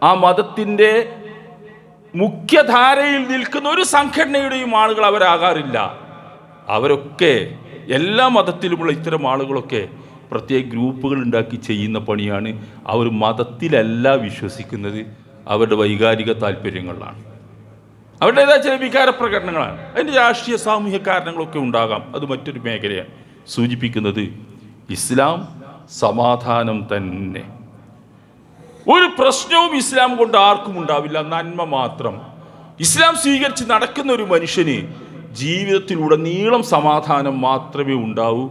ആ മതത്തിൻ്റെ മുഖ്യധാരയിൽ നിൽക്കുന്ന ഒരു സംഘടനയുടെയും ആളുകൾ അവരാകാറില്ല. അവരൊക്കെ എല്ലാ മതത്തിലുമുള്ള ഇത്തരം ആളുകളൊക്കെ പ്രത്യേക ഗ്രൂപ്പുകൾ ഉണ്ടാക്കി ചെയ്യുന്ന പണിയാണ്. അവർ മതത്തിലല്ല വിശ്വസിക്കുന്നത്, അവരുടെ വൈകാരിക താല്പര്യങ്ങളിലാണ്, അവരുടേതായ ചില വികാര പ്രകടനങ്ങളാണ്. അതിൻ്റെ രാഷ്ട്രീയ സാമൂഹ്യ കാരണങ്ങളൊക്കെ ഉണ്ടാകാം. അത് മറ്റൊരു മേഖലയാണ്. സൂചിപ്പിക്കുന്നത് ഇസ്ലാം സമാധാനം തന്നെ. ഒരു പ്രശ്നവും ഇസ്ലാം കൊണ്ട് ആർക്കും ഉണ്ടാവില്ല, നന്മ മാത്രം. ഇസ്ലാം സ്വീകരിച്ച് നടക്കുന്ന ഒരു മനുഷ്യന് ജീവിതത്തിലുടനീളം സമാധാനം മാത്രമേ ഉണ്ടാവൂ.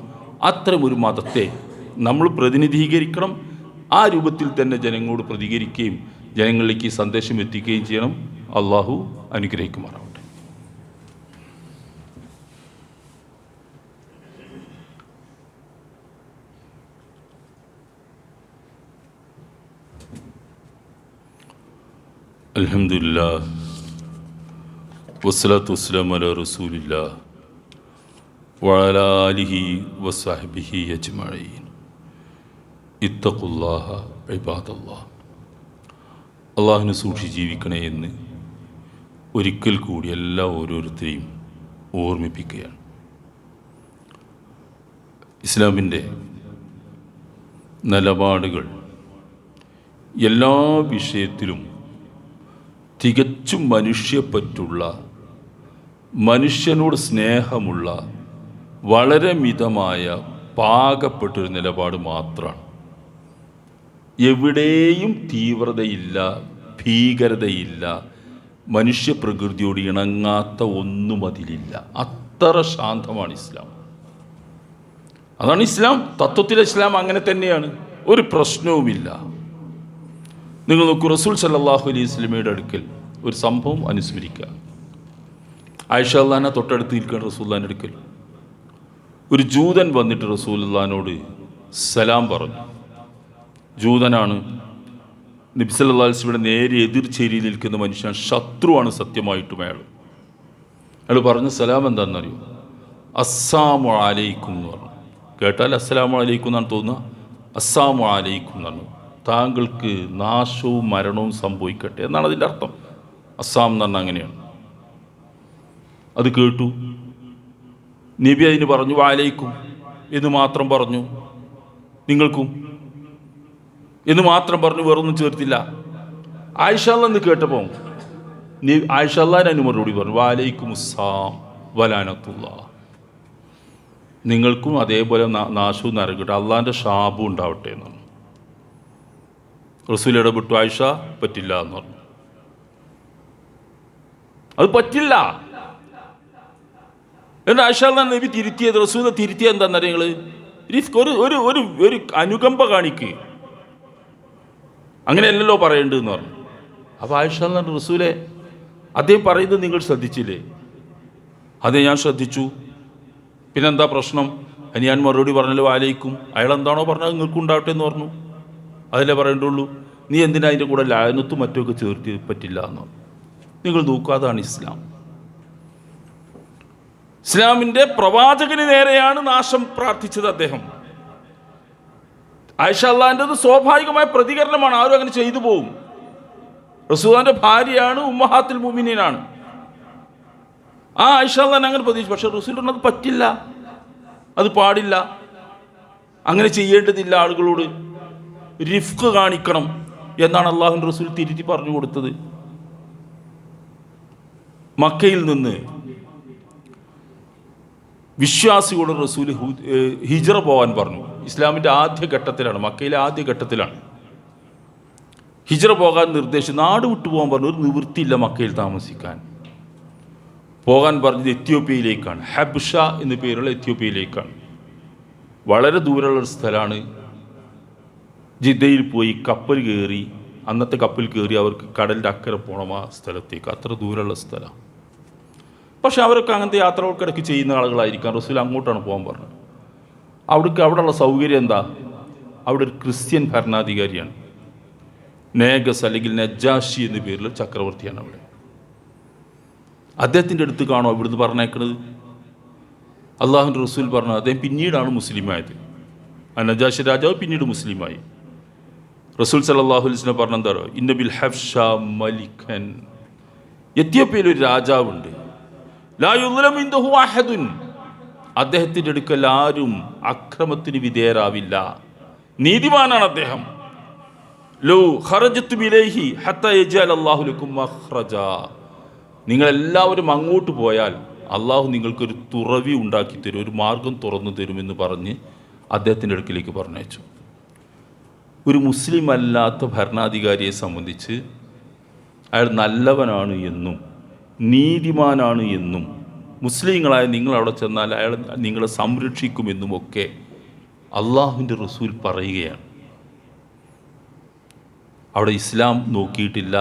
അത്തരമൊരു മതത്തെ നമ്മൾ പ്രതിനിധീകരിക്കണം. ആ രൂപത്തിൽ തന്നെ ജനങ്ങളോട് പ്രതികരിക്കുകയും ജനങ്ങളിലേക്ക് ഈ സന്ദേശം എത്തിക്കുകയും ചെയ്യണം. അള്ളാഹു അനുഗ്രഹിക്കുമാറാവട്ടെ. അൽഹംദുലില്ലാഹ് വസ്സലാത്തു വസ്സലാമു അലാ റസൂലില്ലാഹ് വഅലാ ആലിഹി വസ്സഹ്ബിഹി അജ്മഈൻ. ഇത്തഖുല്ലാഹ ഇബാദല്ലാഹ്. അള്ളാഹുവിനെ സൂക്ഷിച്ച് ജീവിക്കണേ എന്ന് ഒരിക്കൽ കൂടി എല്ലാ ഓരോരുത്തരെയും ഓർമ്മിപ്പിക്കുകയാണ്. ഇസ്ലാമിൻ്റെ നിലപാടുകൾ എല്ലാ വിഷയത്തിലും തികച്ചും മനുഷ്യപ്പറ്റുള്ള, മനുഷ്യനോട് സ്നേഹമുള്ള, വളരെ മിതമായ പാകപ്പെട്ടൊരു നിലപാട് മാത്രമാണ്. എവിടെയും തീവ്രതയില്ല, ഭീകരതയില്ല, മനുഷ്യപ്രകൃതിയോട് ഇണങ്ങാത്ത ഒന്നും അതിലില്ല. അത്ര ശാന്തമാണ് ഇസ്ലാം. അതാണ് ഇസ്ലാം. തത്വത്തിൽ ഇസ്ലാം അങ്ങനെ തന്നെയാണ്, ഒരു പ്രശ്നവുമില്ല. നിങ്ങൾ നോക്കൂ, റസൂൽ സല്ലല്ലാഹു അലൈഹി വസല്ലമയുടെ അടുക്കൽ ഒരു സംഭവം അനുസ്മരിക്കുക. ആയിഷ അള്ളാനെ തൊട്ടടുത്ത് നിൽക്കുകയാണ് റസൂലുള്ളാഹിന്റെ അടുക്കൽ. ഒരു ജൂതൻ വന്നിട്ട് റസൂലുള്ളാഹിനോട് സലാം പറഞ്ഞു. ജൂതനാണ്, നബി സല്ലല്ലാഹു അലൈഹി വസല്ലമയുടെ നേരെ എതിർചേരിയിൽ നിൽക്കുന്ന മനുഷ്യൻ, ശത്രുവാണ് സത്യമായിട്ടും അയാൾ പറഞ്ഞ സലാം എന്താണെന്നറിയോ? അസ്സാമു അലൈക്കും എന്ന് പറഞ്ഞു. കേട്ടാൽ അസ്സലാമു അലൈക്കും എന്നാണ് തോന്നുക. അസ്സാമു അലൈക്കും എന്നാണ്, താങ്കൾക്ക് നാശവും മരണവും സംഭവിക്കട്ടെ എന്നാണ് അതിൻ്റെ അർത്ഥം. അസ്സാം എന്ന് പറഞ്ഞാൽ അങ്ങനെയാണ്. അത് കേട്ടു. നബി അതിന് പറഞ്ഞു വഅലൈക്കും എന്ന് മാത്രം പറഞ്ഞു, നിങ്ങൾക്കും എന്ന് മാത്രം പറഞ്ഞു, വേറൊന്നും ചേർത്തില്ല. ആയിഷ എന്ന് കേട്ടപ്പോൾ ആയിഷ അതിന് മറുപടി പറഞ്ഞു വഅലൈക്കും അസ്സാം വലാനത്തുല്ലാ, നിങ്ങൾക്കും അതേപോലെ നാശവും നരകട്ടെ, അള്ളാഹിൻ്റെ ശാപം ഉണ്ടാവട്ടെ എന്നാണ്. റസൂൽ ഇടപെട്ടു. ആയിഷ പറ്റില്ല എന്ന് പറഞ്ഞു. അത് പറ്റില്ല എന്ന് ആയിഷ നബി തിരുത്തിയത്. റസൂൽ തിരുത്തിയത് എന്താണെന്നറിയ നിങ്ങൾ? ഒരു ഒരു ഒരു അനുകമ്പ കാണിക്ക്, അങ്ങനെയല്ലല്ലോ പറയേണ്ടതെന്ന് പറഞ്ഞു. അപ്പോൾ ആയിഷ റസൂലെ, അദ്ദേഹം പറയുന്നത് നിങ്ങൾ ശ്രദ്ധിച്ചില്ലേ? അതെ, ഞാൻ ശ്രദ്ധിച്ചു. പിന്നെന്താ പ്രശ്നം? അതിന് ഞാൻ മറുപടി പറഞ്ഞല്ലോ വഅലൈക്കും. അയാൾ എന്താണോ പറഞ്ഞത് നിങ്ങൾക്കും ഉണ്ടാവട്ടെ എന്ന് പറഞ്ഞു. അതിലേ പറയേണ്ടുള്ളൂ. നീ എന്തിനാ അതിൻ്റെ കൂടെ ലായനത്തും മറ്റുമൊക്കെ ചേർത്ത് പറ്റില്ല എന്ന് പറഞ്ഞു. നിങ്ങൾ നോക്കുക, അതാണ് ഇസ്ലാം. ഇസ്ലാമിൻ്റെ പ്രവാചകന് നേരെയാണ് നാശം പ്രാർത്ഥിച്ചത് അദ്ദേഹം. ആയിഷ അള്ളാഹിൻ്റെത് സ്വാഭാവികമായ പ്രതികരണമാണ്, ആരും അങ്ങനെ ചെയ്തു പോവും. റസൂലുള്ളാഹിന്റെ ഭാര്യയാണ്, ഉമ്മഹാത്തുൽ മുഅ്മിനീനാണ്. ആ ആയിഷ അള്ളാഹിനെ അങ്ങനെ പ്രതീക്ഷിച്ചു. പക്ഷെ റസൂൽ പറഞ്ഞത് പറ്റില്ല, അത് പാടില്ല, അങ്ങനെ ചെയ്യേണ്ടതില്ല, ആളുകളോട് റിഫ്ഖ് കാണിക്കണം എന്നാണ് അള്ളാഹുവിൻ്റെ റസൂൽ തിരുത്തി പറഞ്ഞു കൊടുത്തത്. മക്കയിൽ നിന്ന് വിശ്വാസികളോട് റസൂൽ ഹിജ്റ പോകാൻ പറഞ്ഞു. ഇസ്ലാമിൻ്റെ ആദ്യഘട്ടത്തിലാണ്, മക്കയിലെ ആദ്യഘട്ടത്തിലാണ് ഹിജ്റ പോകാൻ നിർദ്ദേശിച്ചു. നാട് വിട്ടു പോകാൻ പറഞ്ഞു. ഒരു നിവൃത്തിയില്ല മക്കയിൽ താമസിക്കാൻ. പോകാൻ പറഞ്ഞത് എത്യോപ്യയിലേക്കാണ്. ഹബ്ഷ എന്നു പേരുള്ള എത്യോപ്യയിലേക്കാണ്. വളരെ ദൂരമുള്ളൊരു സ്ഥലമാണ്. ജിദ്ദയിൽ പോയി കപ്പൽ കയറി, അന്നത്തെ കപ്പൽ കയറി അവർക്ക് കടലിൻ്റെ അക്കരെ പോകണം ആ സ്ഥലത്തേക്ക്. അത്ര ദൂരമുള്ള സ്ഥലമാണ്. പക്ഷെ അവരൊക്കെ അങ്ങനത്തെ യാത്രകൾക്കിടയ്ക്ക് ചെയ്യുന്ന ആളുകളായിരിക്കാം. റസൂൽ അങ്ങോട്ടാണ് പോകാൻ പറഞ്ഞത്. അവിടെയുള്ള സൗകര്യം എന്താ? അവിടെ ഒരു ക്രിസ്ത്യൻ ഭരണാധികാരിയാണ്. നേഗസ് അല്ലെങ്കിൽ നജാഷി എന്ന പേരിൽ ചക്രവർത്തിയാണ് അവിടെ. അദ്ദേഹത്തിൻ്റെ അടുത്ത് കാണോ ഇവിടുന്ന് പറഞ്ഞേക്കുന്നത്? അള്ളാഹുവിൻ്റെ റസൂൽ പറഞ്ഞത് അദ്ദേഹം പിന്നീടാണ് മുസ്ലിമായത്. ആ നജാഷി രാജാവ് പിന്നീട് മുസ്ലിമായി. റസൂൽ സല്ലല്ലാഹു അലൈഹി വസല്ലം പറഞ്ഞ എന്താ പറയുക? ഇന്ന ബിൽ ഹബ്ഷ മലിക്കൻ, എത്യോപ്യയിൽ ഒരു രാജാവുണ്ട്. ലാ യുദ്ലമു ഇൻദഹു അഹദുൻ, അദ്ദേഹത്തിൻ്റെ അടുക്കൽ ആരും അക്രമത്തിന് വിധേയരാവില്ല, നീതിമാനാണ് അദ്ദേഹം. ലൗ ഖറജതു ഇലൈഹി ഹത്താ യജഅല അല്ലാഹു ലക്കും മഖ്റജ, നിങ്ങളെല്ലാവരും അങ്ങോട്ട് പോയാൽ അള്ളാഹു നിങ്ങൾക്കൊരു തുറവി ഉണ്ടാക്കി തരും, ഒരു മാർഗം തുറന്നു തരുമെന്ന് പറഞ്ഞ് അദ്ദേഹത്തിൻ്റെ അടുക്കിലേക്ക് പറഞ്ഞയച്ചു. ഒരു മുസ്ലിം അല്ലാത്ത ഭരണാധികാരിയെ സംബന്ധിച്ച് അയാൾ നല്ലവനാണ് എന്നും നീതിമാനാണ് എന്നും മുസ്ലിങ്ങളായ നിങ്ങളവിടെ ചെന്നാൽ അയാൾ നിങ്ങളെ സംരക്ഷിക്കുമെന്നുമൊക്കെ അള്ളാഹുവിൻ്റെ റസൂൽ പറയുകയാണ്. അവിടെ ഇസ്ലാം നോക്കിയിട്ടില്ല,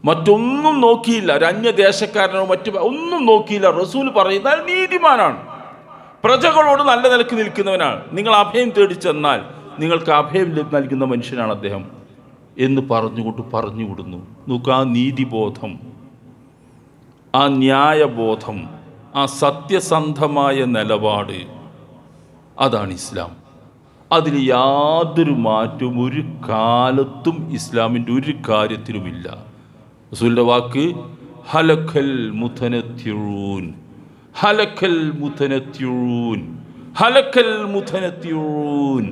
മറ്റൊന്നും നോക്കിയില്ല. ഒരു അന്യദേശക്കാരനോ മറ്റു ഒന്നും നോക്കിയില്ല. റസൂൽ പറയുന്നത് നീതിമാനാണ്, പ്രജകളോട് നല്ല നിലക്ക് നിൽക്കുന്നവനാണ്, നിങ്ങൾ അഭയം തേടി ചെന്നാൽ നിങ്ങൾക്ക് അഭയം നൽകുന്ന മനുഷ്യനാണ് അദ്ദേഹം എന്ന് പറഞ്ഞുകൊണ്ട് പറഞ്ഞു വിടുന്നു. നോക്കുക, ആ നീതിബോധം, ആ ന്യായബോധം, ആ സത്യസന്ധമായ നിലപാട്, അതാണ് ഇസ്ലാം. അതിൽ യാതൊരു മാറ്റവും ഒരു കാലത്തും ഇസ്ലാമിൻ്റെ ഒരു കാര്യത്തിലുമില്ല. റസൂലിൻ്റെ വാക്ക് ഹലക്കൽ മുതനത്തിഊൻ, ഹലക്കൽ മുതനത്തിഊൻ, ഹലക്കൽ മുതനത്തിഊൻ.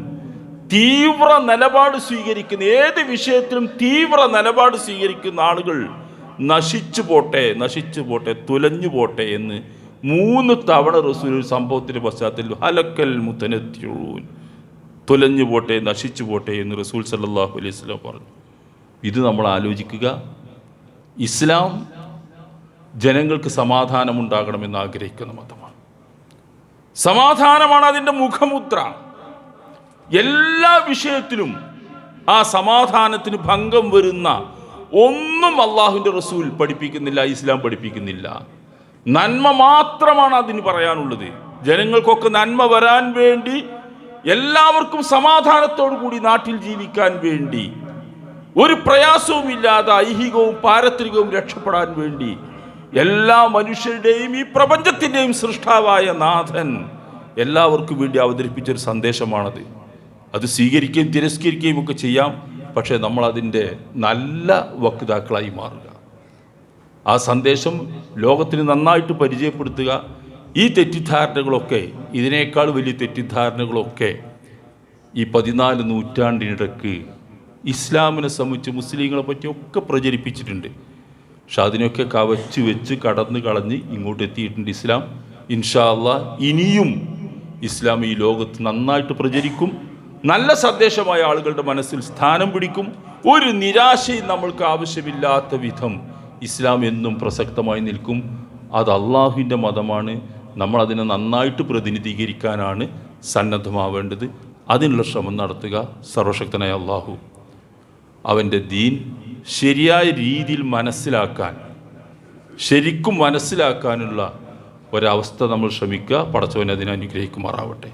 തീവ്ര നിലപാട് സ്വീകരിക്കുന്ന, ഏത് വിഷയത്തിലും തീവ്ര നിലപാട് സ്വീകരിക്കുന്ന ആളുകൾ നശിച്ചു പോട്ടെ, നശിച്ചു പോട്ടെ, തുലഞ്ഞു പോട്ടെ എന്ന് 3 തവണ റസൂൽ സംഭവത്തിൻ്റെ പശ്ചാത്തലത്തിൽ ഹലക്കൽ മുതനത്തിഊൻ, തുലഞ്ഞു പോട്ടെ, നശിച്ചു പോട്ടെ എന്ന് റസൂൽ സല്ലല്ലാഹു അലൈഹി വസല്ലം പറഞ്ഞു. ഇത് നമ്മൾ ആലോചിക്കുക. ഇസ്ലാം ജനങ്ങൾക്ക് സമാധാനമുണ്ടാകണമെന്ന് ആഗ്രഹിക്കുന്ന മതമാണ്. സമാധാനമാണ് അതിൻ്റെ മുഖമുദ്ര. എല്ലാ വിഷയത്തിലും ആ സമാധാനത്തിന് ഭംഗം വരുന്ന ഒന്നും അള്ളാഹുവിൻ്റെ റസൂൽ പഠിപ്പിക്കുന്നില്ല, ഇസ്ലാം പഠിപ്പിക്കുന്നില്ല. നന്മ മാത്രമാണ് അതിന് പറയാനുള്ളത്. ജനങ്ങൾക്കൊക്കെ നന്മ വരാൻ വേണ്ടി, എല്ലാവർക്കും സമാധാനത്തോടു കൂടി നാട്ടിൽ ജീവിക്കാൻ വേണ്ടി, ഒരു പ്രയാസവും ഇല്ലാതെ ഐഹികവും പാരത്രികവും രക്ഷപ്പെടാൻ വേണ്ടി, എല്ലാ മനുഷ്യരുടെയും ഈ പ്രപഞ്ചത്തിൻ്റെയും സൃഷ്ടാവായ നാഥൻ എല്ലാവർക്കും വേണ്ടി അവതരിപ്പിച്ചൊരു സന്ദേശമാണത്. അത് സ്വീകരിക്കുകയും തിരസ്കരിക്കുകയും ഒക്കെ ചെയ്യാം, പക്ഷേ നമ്മളതിൻ്റെ നല്ല വക്താക്കളായി മാറുക, ആ സന്ദേശം ലോകത്തിന് നന്നായിട്ട് പരിചയപ്പെടുത്തുക. ഈ തെറ്റിദ്ധാരണകളൊക്കെ, ഇതിനേക്കാൾ വലിയ തെറ്റിദ്ധാരണകളൊക്കെ ഈ 14 നൂറ്റാണ്ടിനിടയ്ക്ക് ഇസ്ലാമിനെ സംബന്ധിച്ച് മുസ്ലിങ്ങളെ പറ്റിയൊക്കെ പ്രചരിപ്പിച്ചിട്ടുണ്ട്. പക്ഷെ അതിനൊക്കെ കവച്ച് വെച്ച് കടന്ന് കളഞ്ഞ് ഇങ്ങോട്ട് എത്തിയിട്ടുണ്ട് ഇസ്ലാം. ഇൻഷാ അല്ലാഹ് ഇനിയും ഇസ്ലാം ഈ ലോകത്ത് നന്നായിട്ട് പ്രചരിക്കും. നല്ല സന്ദേശമായ ആളുകളുടെ മനസ്സിൽ സ്ഥാനം പിടിക്കും. ഒരു നിരാശയും നമ്മൾക്ക് ആവശ്യമില്ലാത്ത വിധം ഇസ്ലാം എന്നും പ്രസക്തമായി നിൽക്കും. അത് അള്ളാഹുവിൻ്റെ മതമാണ്. നമ്മളതിനെ നന്നായിട്ട് പ്രതിനിധീകരിക്കാനാണ് സന്നദ്ധമാവേണ്ടത്. അതിനുള്ള ശ്രമം നടത്തുക. സർവശക്തനായ അള്ളാഹു അവൻ്റെ ദീൻ ശരിയായ രീതിയിൽ മനസ്സിലാക്കാൻ, ശരിക്കും മനസ്സിലാക്കാനുള്ള ഒരവസ്ഥ നമ്മൾ ശ്രമിക്കുക. പടച്ചവൻ അതിനെ അനുഗ്രഹിക്കുമാറാവട്ടെ.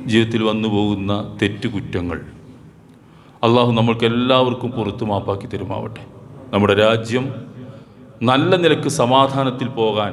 ജീവിതത്തിൽ വന്നു പോകുന്ന തെറ്റുകുറ്റങ്ങൾ അള്ളാഹു നമ്മൾക്ക് എല്ലാവർക്കും പുറത്തു മാപ്പാക്കി തരുമാവട്ടെ. നമ്മുടെ രാജ്യം നല്ല നിലക്ക് സമാധാനത്തിൽ പോകാൻ